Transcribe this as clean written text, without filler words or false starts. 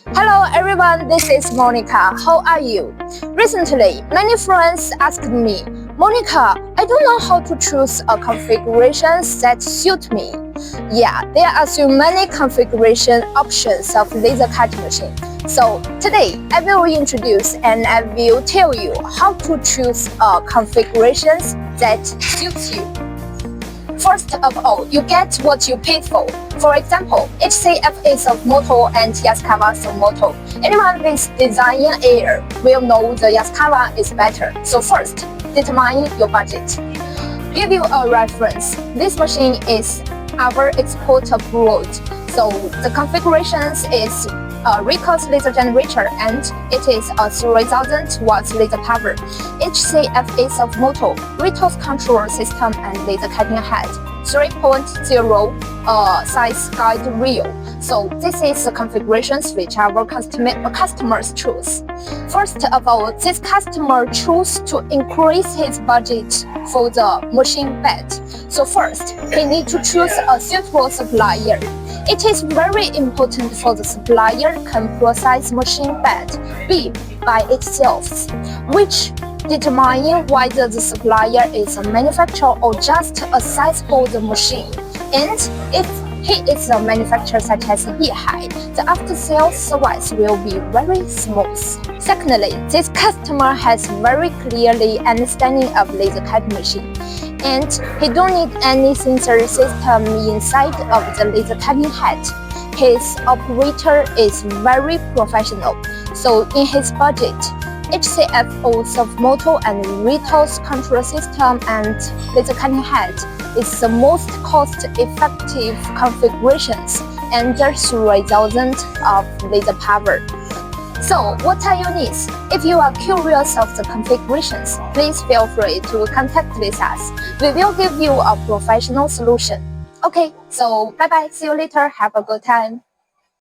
Hello everyone, this is Monica. How are you? Recently, many friends asked me, Monica, I don't know how to choose a configuration that suits me. Yeah, there are so many configuration options of laser cutting machine. So today, I will introduce and I will tell you how to choose a configuration that suits you. First of all, you get what you paid for. For example, HCF is a motor and Yaskawa is a motor. Anyone with design in air will know the Yaskawa is better. So first, determine your budget. Give you a reference. This machine is our export abroad. So the configurations is a recourse laser generator and it is a 3000 watts laser power. HCF is of motor, resource control system and laser cutting head. 3.0 size guide reel. So this is the configurations which our customers choose. First of all, this customer choose to increase his budget for the machine bed. So first, he need to choose a suitable supplier. It is very important for the supplier can process machine bed B by itself, which determine whether the supplier is a manufacturer or just a size for the machine. And if he is a manufacturer such as Yihai, the after-sales service will be very smooth. Secondly, this customer has very clearly understanding of laser cutting machine, and he don't need any sensor system inside of the laser cutting head. His operator is very professional, so in his budget, HCFO self-motor and resource control system and laser cutting head is the most cost-effective configurations under 3000 of laser power. So, what are your needs? If you are curious of the configurations, please feel free to contact with us. We will give you a professional solution. Okay, so bye-bye. See you later. Have a good time.